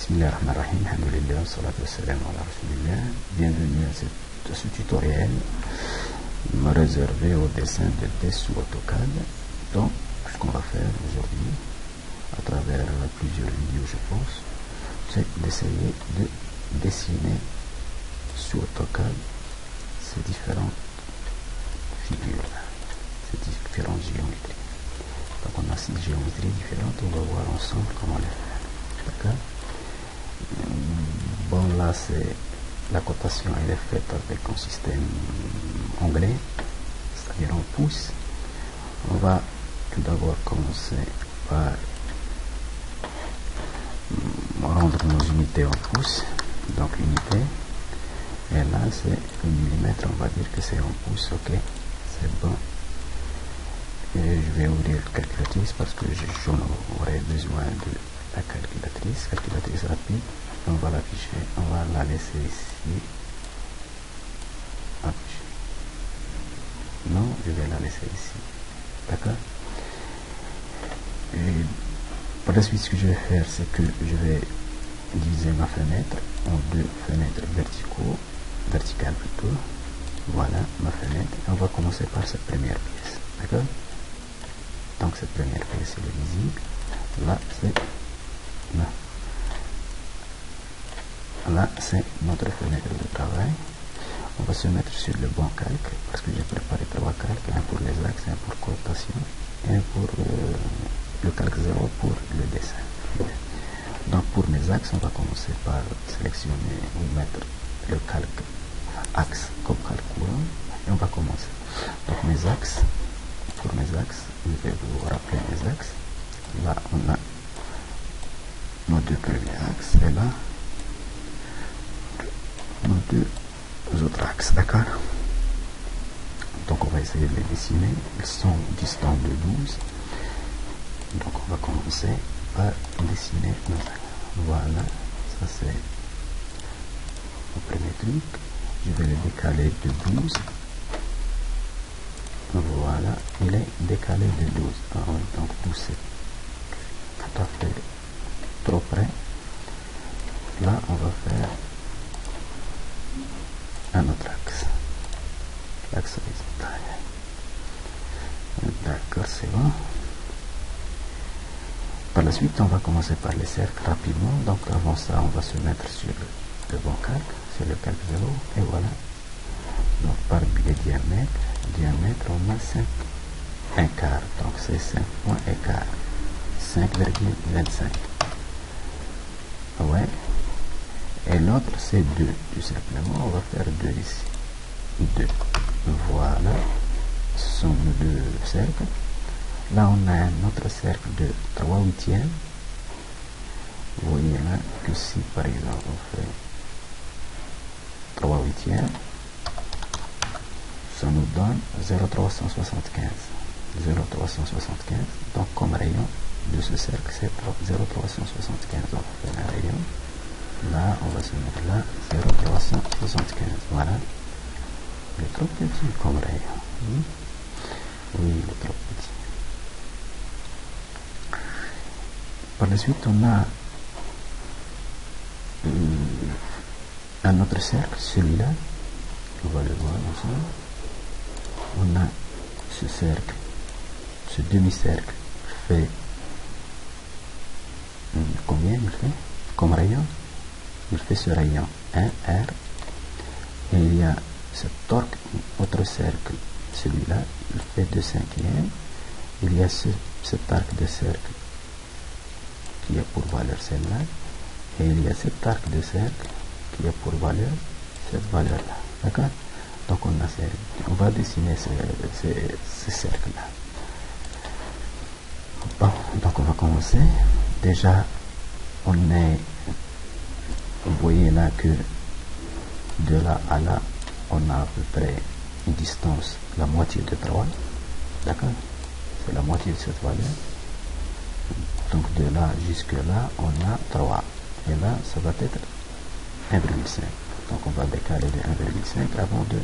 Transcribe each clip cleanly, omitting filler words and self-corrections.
Bismillahirrahmanirrahim, alhamdulillah, salatu wassalamu ala rasulillah. Bienvenue à ce tutoriel réservé au dessin de tests sous AutoCAD. Donc, ce qu'on va faire aujourd'hui, à travers plusieurs vidéos je pense, c'est d'essayer de dessiner sous AutoCAD ces différentes figures, ces différentes géométries. Donc on a 6 géométries différentes, on va voir ensemble comment les faire. D'accord? Bon, là c'est la cotation, elle est faite avec un système anglais, c'est-à-dire en pouces. On va tout d'abord commencer par rendre nos unités en pouces, donc unité, et là c'est le millimètre, on va dire que c'est en pouces, ok, c'est bon. Et je vais ouvrir la calculatrice parce que j'en aurai besoin de la calculatrice rapide. On va l'afficher, on va la laisser ici. Afficher. Non, je vais la laisser ici. D'accord? Et par la suite, ce que je vais faire, c'est que je vais diviser ma fenêtre en deux fenêtres verticales plutôt. Voilà ma fenêtre. On va commencer par cette première pièce. D'accord? Donc cette première pièce elle est visible. Là c'est là c'est notre fenêtre de travail. On va se mettre sur le bon calque parce que j'ai préparé 3 calques, un pour les axes, un pour cotation et un pour le calque 0 pour le dessin. Donc pour mes axes, on va commencer par sélectionner ou mettre le calque axe comme calque courant et on va commencer. Donc mes axes, pour mes axes, je vais vous rappeler mes axes. Là on a nos deux premiers axes et là nos deux autres axes, d'accord? Donc on va essayer de les dessiner. Ils sont distants de 12. Donc on va commencer par dessiner nos axes. Voilà, ça c'est le premier truc. Je vais le décaler de 12. Voilà, il est décalé de 12. Donc tout c'est tout à fait trop près. Là on va faire un autre axe. L'axe horizontal. D'accord, c'est bon. Par la suite, on va commencer par les cercles rapidement. Donc avant ça, on va se mettre sur le bon calque, sur le calque 0. Et voilà. Donc par les diamètre, on a 5 1 quart. Donc c'est 5 points et quart. 5,25. Ouais. Et l'autre c'est 2. Tout simplement, on va faire 2 ici. 2. Voilà. Ce sont nos deux cercles. Là, on a un autre cercle de 3/8. Vous voyez là que si par exemple on fait 3/8, ça nous donne 0,375. 0,375. Donc comme rayon de ce cercle, c'est 0,375. On va faire un rayon. Là, on va se mettre là 0,375. Voilà. Il est trop petit comme rayon. Oui, il est trop petit. Par la suite, on a un autre cercle, celui-là. On va le voir ensemble. On a ce cercle, ce demi-cercle fait combien il fait comme rayon? Il fait ce rayon 1R. Et il y a cet autre cercle, celui-là, il fait 2/5. Il y a cet arc de cercle qui a pour valeur celle-là, et il y a cet arc de cercle qui a pour valeur cette valeur-là. D'accord? Donc on va dessiner ce cercle-là. Bon, donc on va commencer. Déjà, vous voyez là que de là à là, on a à peu près une distance, la moitié de 3. D'accord? C'est la moitié de cette valeur. Donc de là jusque là, on a 3. Et là, ça va être 1,5. Donc on va décaler de 1,5 avant de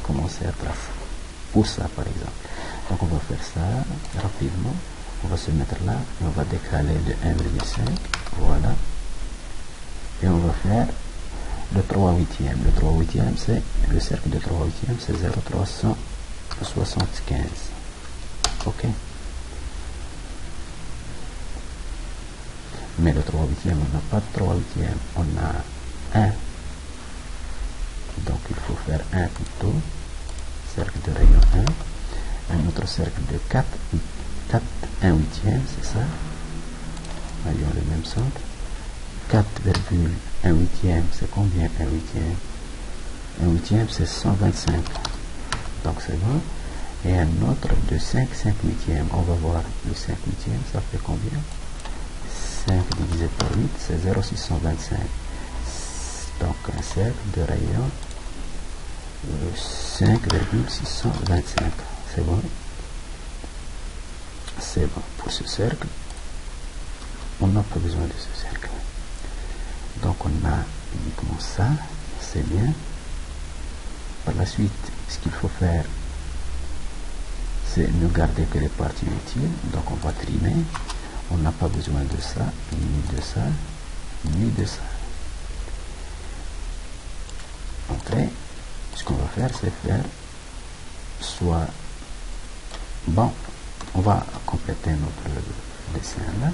commencer à tracer. Pour ça, par exemple. Donc on va faire ça rapidement. On va se mettre là et on va décaler de 1,5. Voilà. et on va faire le 3 huitièmes. Le 3 huitièmes, c'est le cercle de 3 huitièmes, c'est 0,375. Ok. Mais le 3 huitièmes, on n'a pas de 3 huitièmes, on a 1. Donc il faut faire 1 plutôt. Cercle de rayon 1. Un autre cercle de 4, 1 huitième, c'est ça. Voyons le même centre. 4,1 huitième, c'est combien 1 huitième? 1 huitième, c'est 125. Donc c'est bon. Et un autre de 5 huitièmes. On va voir le 5 huitièmes, ça fait combien? 5 divisé par 8, c'est 0,625. Donc un cercle de rayon 5,625. C'est bon? C'est bon. Pour ce cercle, on n'a pas besoin de ce cercle. Donc on a uniquement ça, c'est bien. Par la suite, ce qu'il faut faire, c'est ne garder que les parties utiles. Donc on va trimer. On n'a pas besoin de ça, ni de ça, ni de ça. Après, ce qu'on va faire, c'est faire soit... Bon, on va compléter notre dessin là.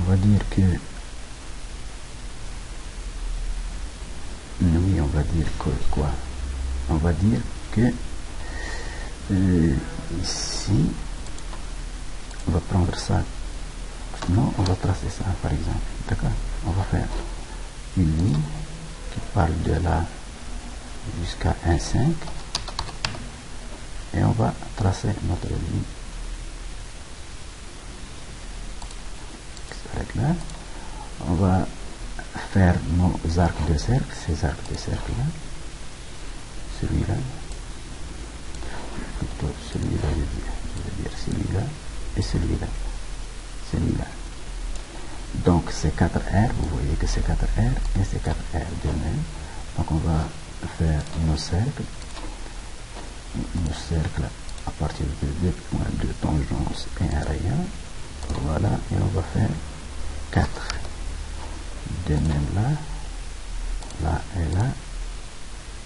On va dire que... Oui, on va dire que quoi? On va dire que... ici, on va prendre ça. Non, on va tracer ça, par exemple. D'accord? On va faire une ligne qui parle de là jusqu'à 1,5 et on va tracer notre ligne qui s'arrête là. On va faire nos arcs de cercle, ces arcs de cercle là, celui-là, plutôt celui-là, je veux dire celui-là et celui-là, celui-là. Donc ces 4 R, vous voyez que c'est 4 R et c'est 4 R de même. Donc on va faire nos cercles à partir de 2 points de tangence et un rayon. Voilà, et on va faire 4. De même là, là et là,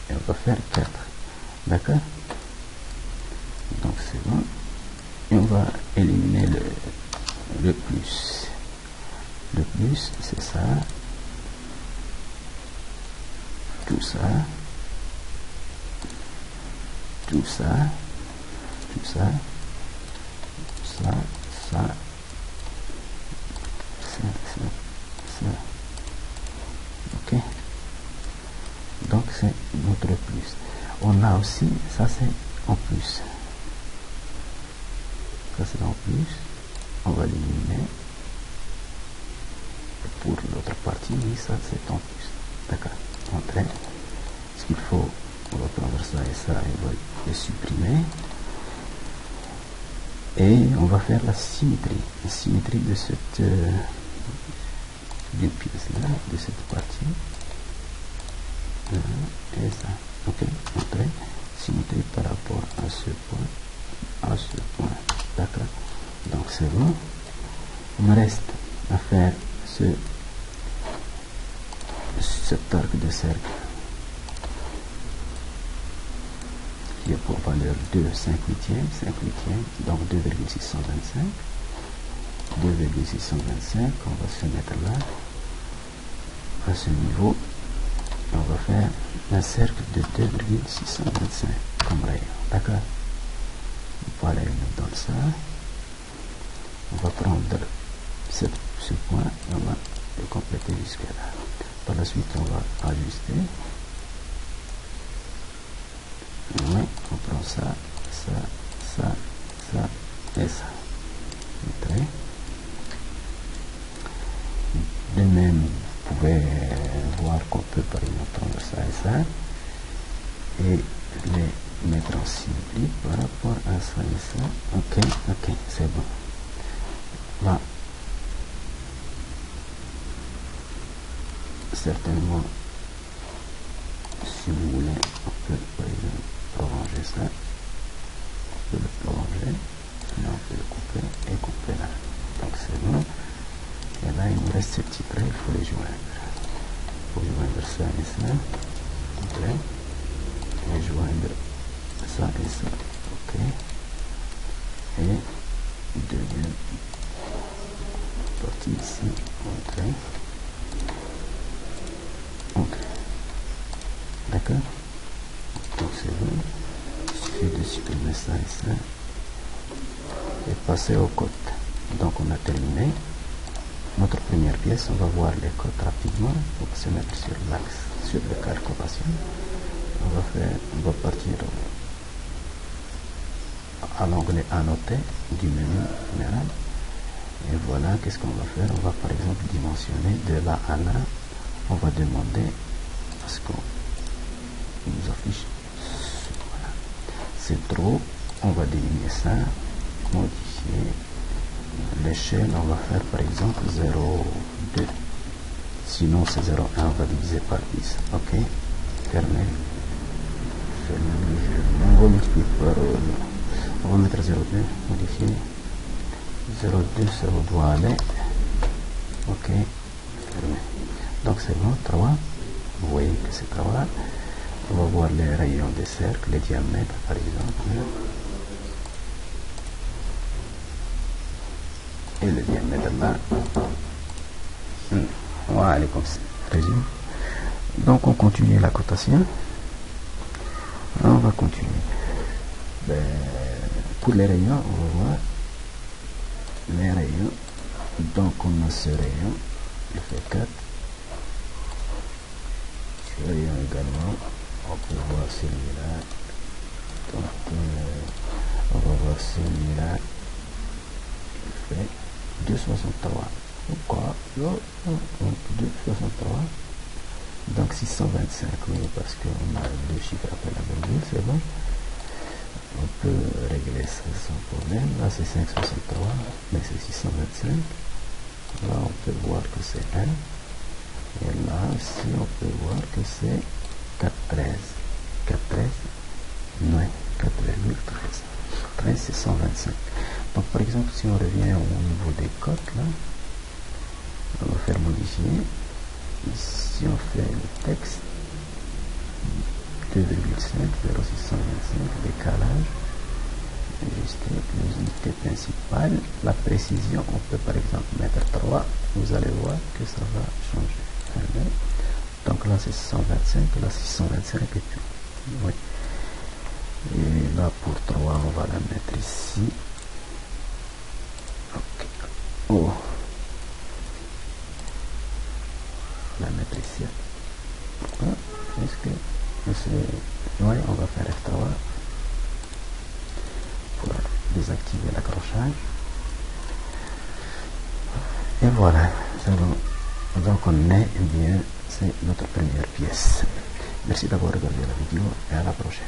et on va faire 4. D'accord? Donc c'est bon. Et on va éliminer le plus. Le plus, c'est ça. Tout ça. Tout ça. Tout ça. Ça. Ça. Ça. Ça. Ok. Donc c'est notre plus. On a aussi, ça c'est en plus. Ça c'est en plus. On va l'éliminer. Pour l'autre partie, oui, ça c'est en plus. D'accord. Après, ce qu'il faut, on va prendre ça et ça et on va les supprimer. Et on va faire la symétrie. La symétrie de cette d'une pièce là, de cette partie. Et ça. Ok. Après, symétrie par rapport à ce point. À ce point. D'accord. Donc c'est bon. Il me reste à faire cet arc de cercle qui a pour valeur 2, 5 huitièmes, donc 2,625. 2,625, on va se mettre là, à ce niveau, on va faire un cercle de 2,625 comme rayon, d'accord? Voilà, il nous donne ça. On va prendre ce point, on va le compléter jusque là. Par la suite, on va ajuster. Ouais, on prend ça, ça, ça, ça et ça. Très. De même, vous pouvez voir qu'on peut par exemple prendre ça et ça et les mettre en symétrie par rapport à ça et ça. Ok, ok, c'est bon. Là, certainement, si vous voulez, on peut par exemple prolonger ça. On peut le prolonger, sinon on peut le couper et couper là. Donc c'est bon. ces petits traits, il faut les joindre. Pour joindre ça et ça, ok, et joindre ça et ça, ok, et deuxième partie ici, ok, ok, d'accord, donc c'est bon, il suffit de supprimer ça et ça, et passer aux côtes. Donc on a terminé notre première pièce. On va voir les côtes rapidement pour se mettre sur l'axe, sur le calculation. On va partir à l'onglet annoté du menu général. Et voilà, qu'est-ce qu'on va faire? On va par exemple dimensionner de là à là. On va demander à ce qu'on nous affiche. Voilà. C'est trop. On va diminuer ça, modifier. L'échelle, on va faire par exemple 0,2. Sinon c'est 0,1, on va diviser par 10. Ok, fermé. On va multiplier par... on va mettre 0,2, modifier. 0,2, ça doit aller. Ok, fermé. Donc c'est bon, 3. Vous voyez que c'est 3. On va voir les rayons des cercles, les diamètres par exemple. Et le diamètre là. Voilà, comme ça. Résume. Donc on continue la cotation. On va continuer. Pour les rayons, on va voir les rayons. Donc on a ce rayon, il fait 4. Ce rayon également, on peut voir celui-là. Donc on va voir celui-là, il fait 2,63. Pourquoi? Donc 2,63. Donc 625, oui, parce qu'on a deux chiffres après la virgule, c'est bon. On peut régler ça sans problème. Là c'est 5,63, mais c'est 625. Là on peut voir que c'est 1. Et là aussi on peut voir que c'est 4,13. 4,13. Non, 4,13. 13 c'est 125. Donc par exemple si on revient au niveau des cotes là, on va faire modifier. Ici on fait le texte 2,5, 0,625, décalage, ajuster les unités principales. La précision, on peut par exemple mettre 3, vous allez voir que ça va changer. Donc là c'est 125, là c'est 125 et puis, oui. Et là pour 3, on va la mettre ici. Ok. Oh. La mettre ici. Pourquoi? Est-ce que oui, on va faire F3 pour désactiver l'accrochage. Et voilà, c'est bon. Donc on est bien, c'est notre première pièce. Merci d'avoir regardé la vidéo et à la prochaine.